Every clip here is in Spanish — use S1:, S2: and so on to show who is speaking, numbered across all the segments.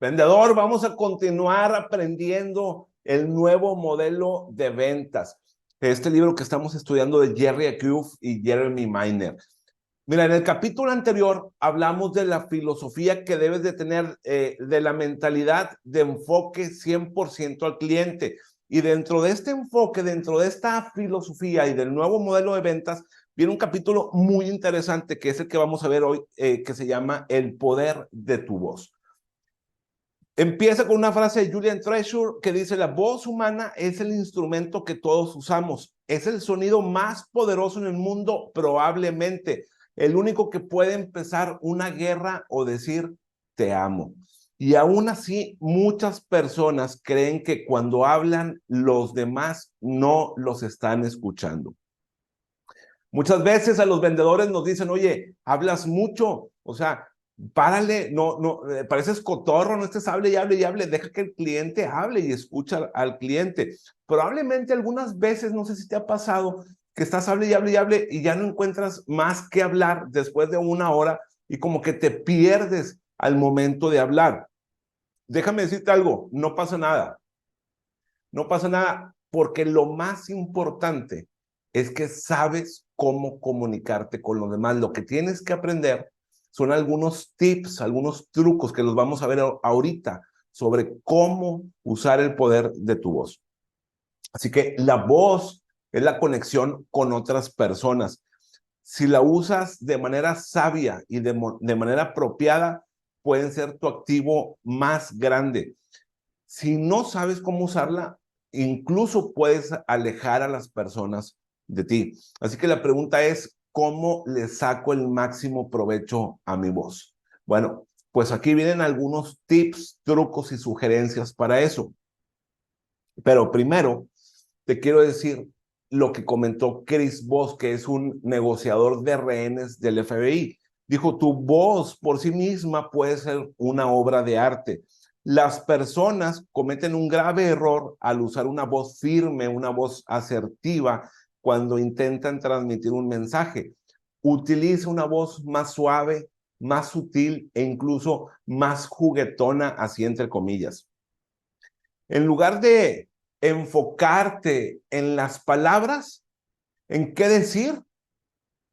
S1: Vendedor, vamos a continuar aprendiendo el nuevo modelo de ventas. Este libro que estamos estudiando de Jerry Acuff y Jeremy Miner. Mira, en el capítulo anterior hablamos de la filosofía que debes de tener, de la mentalidad de enfoque 100% al cliente. Y dentro de este enfoque, dentro de esta filosofía y del nuevo modelo de ventas, viene un capítulo muy interesante que es el que vamos a ver hoy, que se llama El poder de tu voz. Empieza con una frase de Julian Treasure que dice: la voz humana es el instrumento que todos usamos. Es el sonido más poderoso en el mundo, probablemente. El único que puede empezar una guerra o decir te amo. Y aún así, muchas personas creen que cuando hablan, los demás no los están escuchando. Muchas veces a los vendedores nos dicen: oye, hablas mucho, o sea, párale, no, pareces cotorro, no estés hable y hable y hable, deja que el cliente hable y escucha al cliente. Probablemente algunas veces, no sé si te ha pasado, que estás hable y hable y hable y ya no encuentras más que hablar después de una hora y como que te pierdes al momento de hablar. Déjame decirte algo, no pasa nada. No pasa nada porque lo más importante es que sabes cómo comunicarte con los demás. Lo que tienes que aprender son algunos tips, algunos trucos que los vamos a ver ahorita sobre cómo usar el poder de tu voz. Así que la voz es la conexión con otras personas. Si la usas de manera sabia y de manera apropiada, pueden ser tu activo más grande. Si no sabes cómo usarla, incluso puedes alejar a las personas de ti. Así que la pregunta es: ¿cómo le saco el máximo provecho a mi voz? Bueno, pues aquí vienen algunos tips, trucos y sugerencias para eso. Pero primero, te quiero decir lo que comentó Chris Voss, que es un negociador de rehenes del FBI. Dijo: tu voz por sí misma puede ser una obra de arte. Las personas cometen un grave error al usar una voz firme, una voz asertiva, cuando intentan transmitir un mensaje. Utiliza una voz más suave, más sutil e incluso más juguetona, así entre comillas. En lugar de enfocarte en las palabras, en qué decir,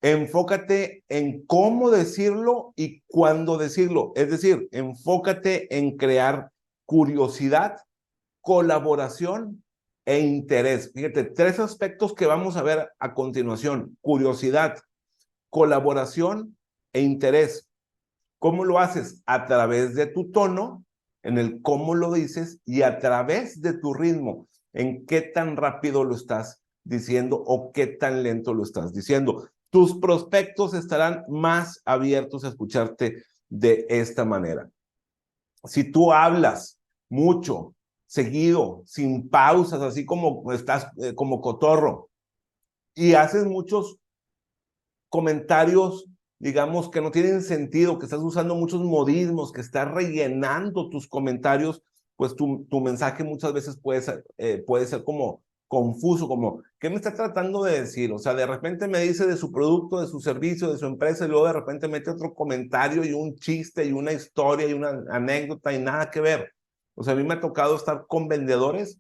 S1: enfócate en cómo decirlo y cuándo decirlo. Es decir, enfócate en crear curiosidad, colaboración e interés. Fíjate, tres aspectos que vamos a ver a continuación: curiosidad, colaboración e interés. ¿Cómo lo haces? A través de tu tono, en el cómo lo dices, y a través de tu ritmo, en qué tan rápido lo estás diciendo o qué tan lento lo estás diciendo. Tus prospectos estarán más abiertos a escucharte de esta manera. Si tú hablas mucho, seguido, sin pausas, así como estás como cotorro, y haces muchos comentarios, digamos, que no tienen sentido, que estás usando muchos modismos, que estás rellenando tus comentarios, pues tu mensaje muchas veces puede ser como confuso, como, ¿qué me está tratando de decir? O sea, de repente me dice de su producto, de su servicio, de su empresa, y luego de repente mete otro comentario y un chiste y una historia y una anécdota y nada que ver. O sea, a mí me ha tocado estar con vendedores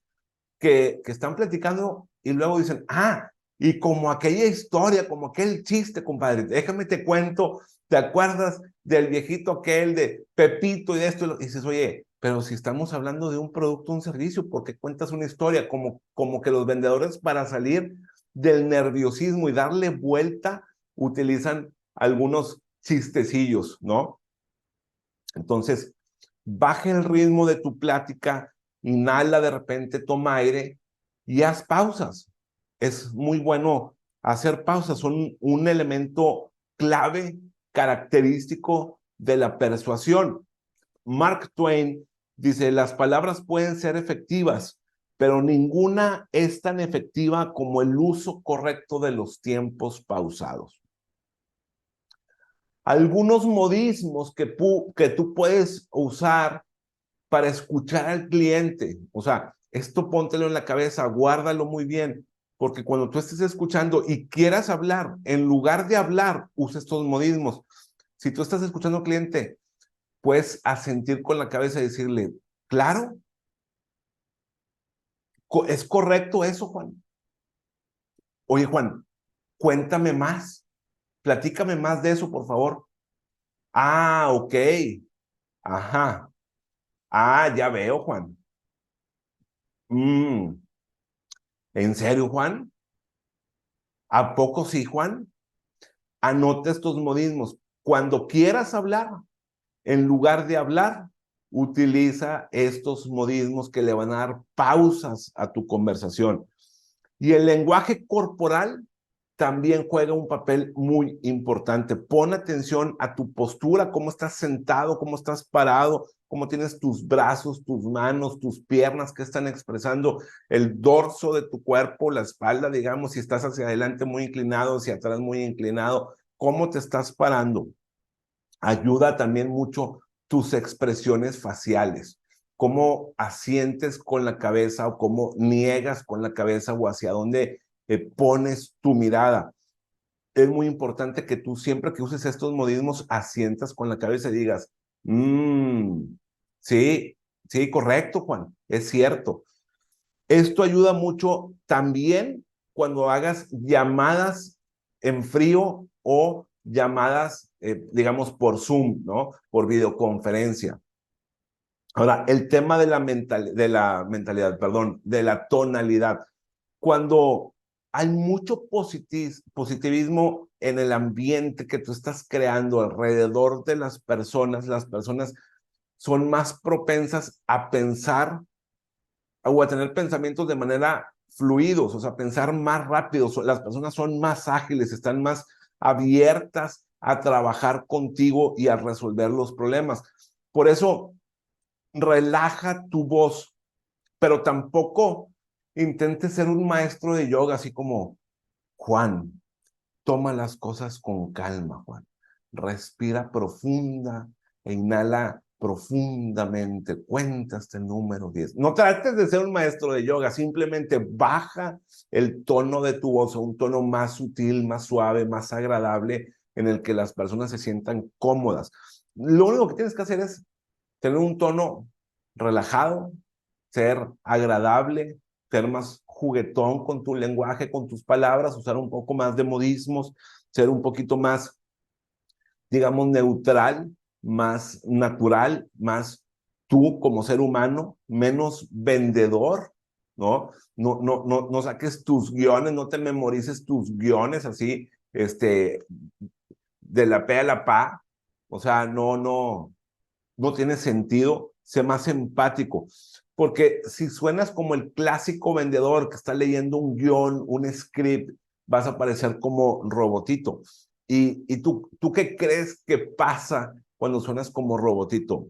S1: que están platicando y luego dicen: ah, y como aquella historia, como aquel chiste, compadre, déjame te cuento, ¿te acuerdas del viejito aquel de Pepito y de esto? Y dices: oye, pero si estamos hablando de un producto, un servicio, ¿por qué cuentas una historia? Como que los vendedores, para salir del nerviosismo y darle vuelta, utilizan algunos chistecillos, ¿no? Entonces, baja el ritmo de tu plática, inhala de repente, toma aire y haz pausas. Es muy bueno hacer pausas, son un elemento clave, característico de la persuasión. Mark Twain dice: las palabras pueden ser efectivas, pero ninguna es tan efectiva como el uso correcto de los tiempos pausados. Algunos modismos que tú puedes usar para escuchar al cliente. O sea, esto póntelo en la cabeza, guárdalo muy bien, porque cuando tú estés escuchando y quieras hablar, en lugar de hablar, usa estos modismos. Si tú estás escuchando al cliente, puedes asentir con la cabeza y decirle, claro, ¿es correcto eso, Juan? Oye, Juan, cuéntame más, platícame más de eso, por favor. Ah, ok, ajá. Ah, ya veo, Juan. Mm, ¿En serio, Juan? ¿A poco sí, Juan? Anota estos modismos. Cuando quieras hablar, en lugar de hablar, utiliza estos modismos que le van a dar pausas a tu conversación. Y el lenguaje corporal también juega un papel muy importante. Pon atención a tu postura, cómo estás sentado, cómo estás parado, cómo tienes tus brazos, tus manos, tus piernas, que están expresando el dorso de tu cuerpo, la espalda, digamos, si estás hacia adelante muy inclinado, hacia atrás muy inclinado, cómo te estás parando. Ayuda también mucho tus expresiones faciales, cómo asientes con la cabeza o cómo niegas con la cabeza o hacia dónde pones tu mirada. Es muy importante que tú siempre que uses estos modismos asientas con la cabeza y digas, sí, sí, correcto, Juan, es cierto. Esto ayuda mucho también cuando hagas llamadas en frío o llamadas, digamos, por Zoom, ¿no? Por videoconferencia. Ahora, el tema de la mentalidad, perdón, de la tonalidad. Cuando hay mucho positivismo en el ambiente que tú estás creando alrededor de las personas son más propensas a pensar o a tener pensamientos de manera fluidos, o sea, pensar más rápido. Las personas son más ágiles, están más abiertas a trabajar contigo y a resolver los problemas. Por eso, relaja tu voz, pero tampoco intentes ser un maestro de yoga, así como, Juan, toma las cosas con calma, Juan. Respira profunda e inhala profundamente. Cuenta hasta el número 10. No trates de ser un maestro de yoga, simplemente baja el tono de tu voz a un tono más sutil, más suave, más agradable, en el que las personas se sientan cómodas. Lo único que tienes que hacer es tener un tono relajado, ser agradable, ser más juguetón con tu lenguaje, con tus palabras, usar un poco más de modismos, ser un poquito más, digamos, neutral, más natural, más tú como ser humano, menos vendedor, ¿no? No saques tus guiones, no te memorices tus guiones así, de la P a la PA, o sea, no tiene sentido, sé más empático. Porque si suenas como el clásico vendedor que está leyendo un guión, un script, vas a parecer como robotito. ¿Y tú qué crees que pasa cuando suenas como robotito?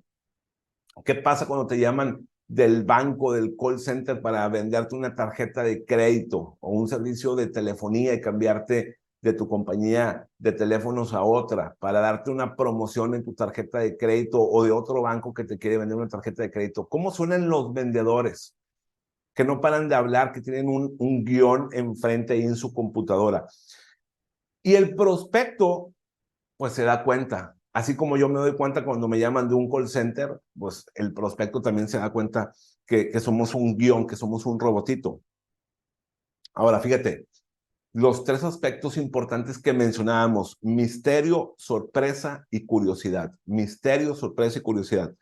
S1: ¿Qué pasa cuando te llaman del banco, del call center para venderte una tarjeta de crédito o un servicio de telefonía y cambiarte de tu compañía de teléfonos a otra para darte una promoción en tu tarjeta de crédito o de otro banco que te quiere vender una tarjeta de crédito? ¿Cómo suenan los vendedores que no paran de hablar, que tienen un guión enfrente ahí en su computadora? Y el prospecto pues se da cuenta. Así como yo me doy cuenta cuando me llaman de un call center, pues el prospecto también se da cuenta que somos un guión, que somos un robotito. Ahora, fíjate, los tres aspectos importantes que mencionábamos: misterio, sorpresa y curiosidad. Misterio, sorpresa y curiosidad.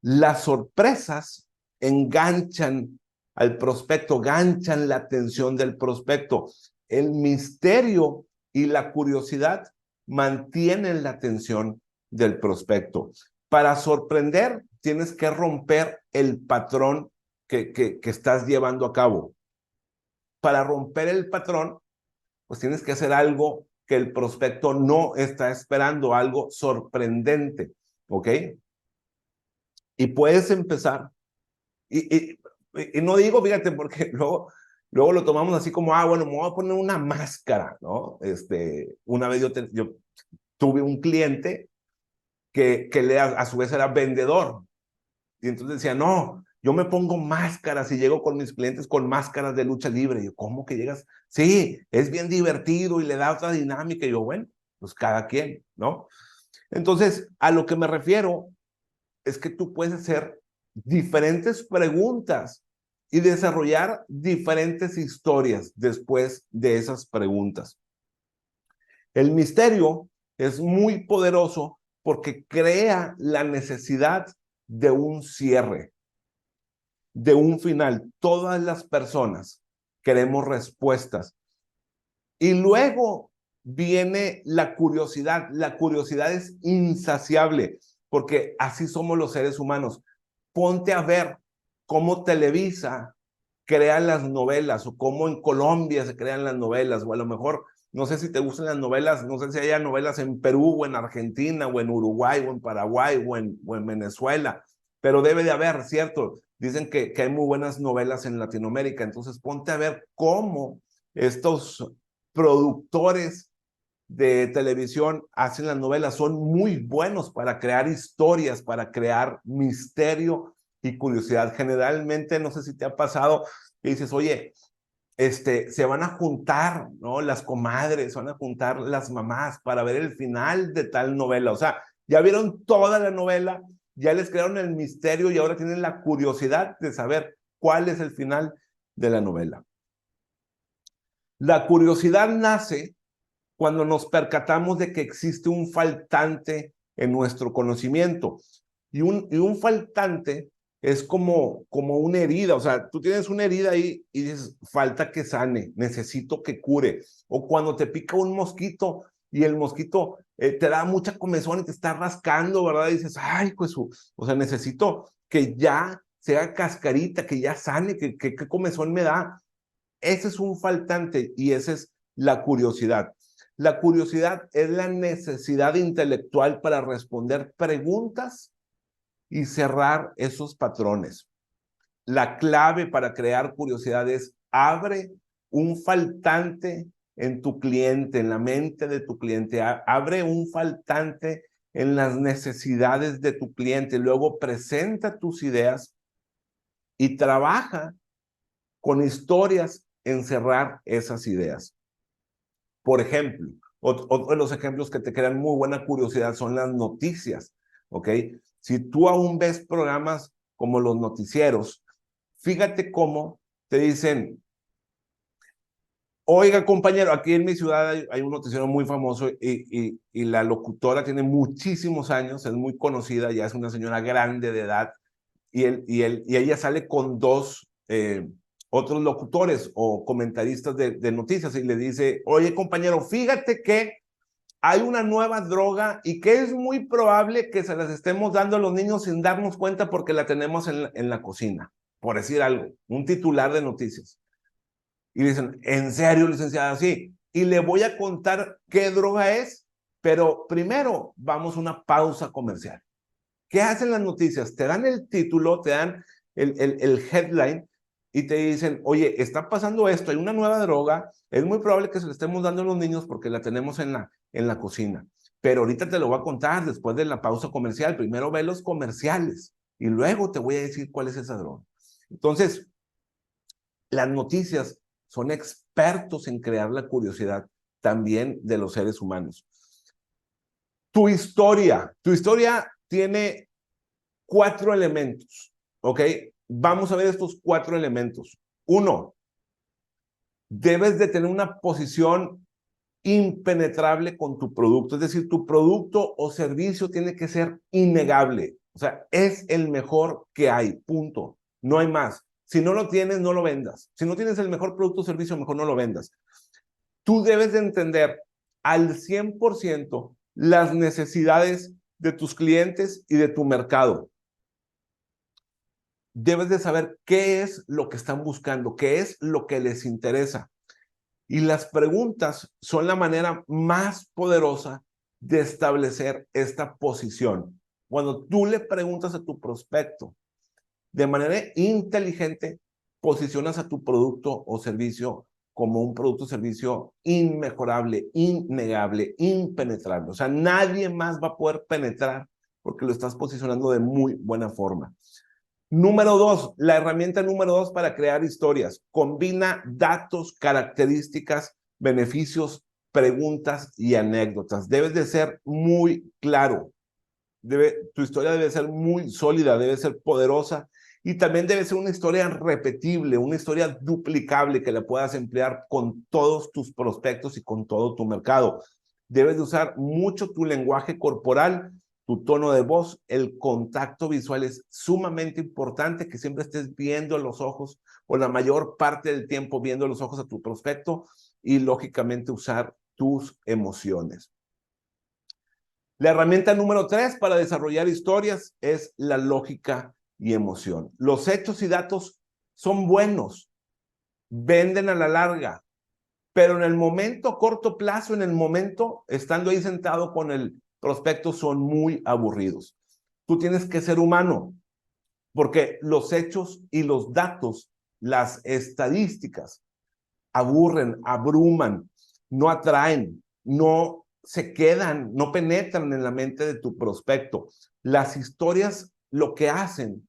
S1: Las sorpresas enganchan al prospecto, ganchan la atención del prospecto. El misterio y la curiosidad mantienen la atención del prospecto. Para sorprender, tienes que romper el patrón que estás llevando a cabo. Para romper el patrón, pues tienes que hacer algo que el prospecto no está esperando, algo sorprendente, ¿ok? Y puedes empezar. Y no digo, fíjate, porque luego lo tomamos así como, bueno, me voy a poner una máscara, ¿no? Una vez yo tuve un cliente que a su vez era vendedor. Y entonces decía, no, yo me pongo máscaras y llego con mis clientes con máscaras de lucha libre. Y yo, ¿cómo que llegas? Sí, es bien divertido y le da otra dinámica. Y yo, bueno, pues cada quien, ¿no? Entonces, a lo que me refiero es que tú puedes hacer diferentes preguntas y desarrollar diferentes historias después de esas preguntas. El misterio es muy poderoso porque crea la necesidad de un cierre, de un final. Todas las personas queremos respuestas. Y luego viene la curiosidad. La curiosidad es insaciable porque así somos los seres humanos. Ponte a ver cómo Televisa crea las novelas o cómo en Colombia se crean las novelas, o a lo mejor, no sé si te gustan las novelas, no sé si haya novelas en Perú o en Argentina o en Uruguay o en Paraguay o en Venezuela, pero debe de haber, ¿cierto? Dicen que hay muy buenas novelas en Latinoamérica, entonces ponte a ver cómo estos productores de televisión hacen las novelas, son muy buenos para crear historias, para crear misterio y curiosidad. Generalmente, no sé si te ha pasado, que dices, oye, se van a juntar, ¿no? Las comadres, se van a juntar las mamás para ver el final de tal novela. O sea, ya vieron toda la novela, ya les crearon el misterio y ahora tienen la curiosidad de saber cuál es el final de la novela. La curiosidad nace cuando nos percatamos de que existe un faltante en nuestro conocimiento. Y un faltante es como una herida, o sea, tú tienes una herida ahí y dices, falta que sane, necesito que cure. O cuando te pica un mosquito y el mosquito te da mucha comezón y te está rascando, ¿verdad? Y dices, ay, pues, o sea, necesito que ya sea cascarita, que ya sane, que comezón me da. Ese es un faltante y esa es la curiosidad. La curiosidad es la necesidad intelectual para responder preguntas y cerrar esos patrones. La clave para crear curiosidad es abre un faltante en tu cliente, en la mente de tu cliente. Abre un faltante en las necesidades de tu cliente. Luego presenta tus ideas y trabaja con historias en cerrar esas ideas. Por ejemplo, otro de los ejemplos que te crean muy buena curiosidad son las noticias, ¿ok? Si tú aún ves programas como los noticieros, fíjate cómo te dicen, oiga compañero, aquí en mi ciudad hay un noticiero muy famoso y la locutora tiene muchísimos años, es muy conocida, ya es una señora grande de edad, y ella sale con dos otros locutores o comentaristas de noticias y le dice, oye compañero, fíjate que hay una nueva droga y que es muy probable que se las estemos dando a los niños sin darnos cuenta porque la tenemos en la cocina, por decir algo, un titular de noticias. Y dicen, ¿en serio, licenciada? Sí. Y le voy a contar qué droga es, pero primero vamos a una pausa comercial. ¿Qué hacen las noticias? Te dan el título, te dan el headline y te dicen, oye, está pasando esto, hay una nueva droga, es muy probable que se la estemos dando a los niños porque la tenemos en la cocina. Pero ahorita te lo voy a contar después de la pausa comercial. Primero ve los comerciales y luego te voy a decir cuál es esa droga. Entonces, las noticias son expertos en crear la curiosidad también de los seres humanos. Tu historia tiene 4 elementos, ¿ok? Vamos a ver estos 4 elementos. 1, debes de tener una posición impenetrable con tu producto, es decir, tu producto o servicio tiene que ser innegable, o sea, es el mejor que hay, punto, no hay más. Si no lo tienes, no lo vendas. Si no tienes el mejor producto o servicio, mejor no lo vendas. Tú debes de entender al 100% las necesidades de tus clientes y de tu mercado. Debes de saber qué es lo que están buscando, qué es lo que les interesa. Y las preguntas son la manera más poderosa de establecer esta posición. Cuando tú le preguntas a tu prospecto de manera inteligente, posicionas a tu producto o servicio como un producto o servicio inmejorable, innegable, impenetrable. O sea, nadie más va a poder penetrar porque lo estás posicionando de muy buena forma. Número 2, la herramienta número 2 para crear historias. Combina datos, características, beneficios, preguntas y anécdotas. Debes de ser muy claro. Tu historia debe ser muy sólida, debe ser poderosa y también debe ser una historia repetible, una historia duplicable que la puedas emplear con todos tus prospectos y con todo tu mercado. Debes de usar mucho tu lenguaje corporal, tu tono de voz, el contacto visual es sumamente importante, que siempre estés viendo a los ojos o la mayor parte del tiempo viendo a los ojos a tu prospecto y lógicamente usar tus emociones. La herramienta número 3 para desarrollar historias es la lógica y emoción. Los hechos y datos son buenos, venden a la larga, pero en el momento, corto plazo, en el momento, estando ahí sentado con el prospecto, son muy aburridos. Tú tienes que ser humano, porque los hechos y los datos, las estadísticas, aburren, abruman, no atraen, no se quedan, no penetran en la mente de tu prospecto. Las historias lo que hacen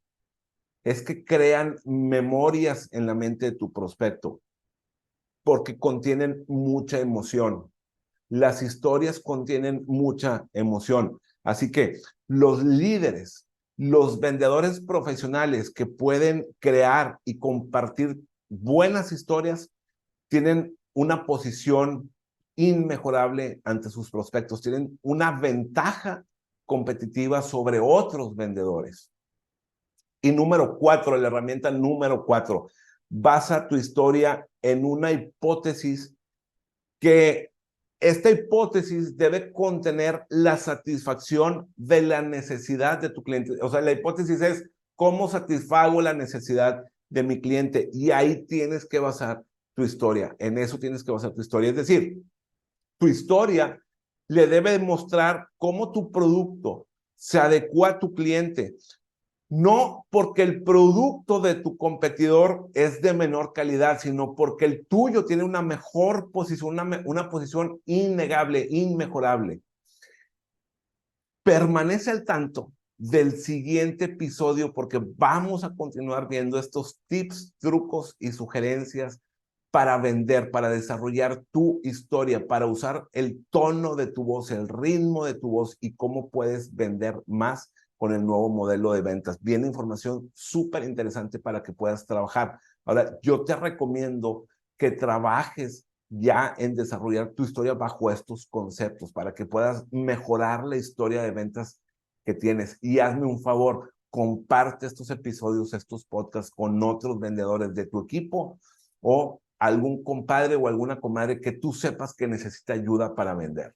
S1: es que crean memorias en la mente de tu prospecto porque contienen mucha emoción. Las historias contienen mucha emoción. Así que los líderes, los vendedores profesionales que pueden crear y compartir buenas historias tienen una posición inmejorable ante sus prospectos, tienen una ventaja competitiva sobre otros vendedores. Y número 4, la herramienta número 4, basa tu historia en una hipótesis que esta hipótesis debe contener la satisfacción de la necesidad de tu cliente. O sea, la hipótesis es cómo satisfago la necesidad de mi cliente y ahí tienes que basar tu historia. En eso tienes que basar tu historia. Es decir, tu historia le debe demostrar cómo tu producto se adecua a tu cliente. No porque el producto de tu competidor es de menor calidad, sino porque el tuyo tiene una mejor posición, una posición innegable, inmejorable. Permanece al tanto del siguiente episodio porque vamos a continuar viendo estos tips, trucos y sugerencias para vender, para desarrollar tu historia, para usar el tono de tu voz, el ritmo de tu voz y cómo puedes vender más con el nuevo modelo de ventas. Viene información súper interesante para que puedas trabajar. Ahora, yo te recomiendo que trabajes ya en desarrollar tu historia bajo estos conceptos para que puedas mejorar la historia de ventas que tienes. Y hazme un favor, comparte estos episodios, estos podcasts con otros vendedores de tu equipo o algún compadre o alguna comadre que tú sepas que necesita ayuda para vender.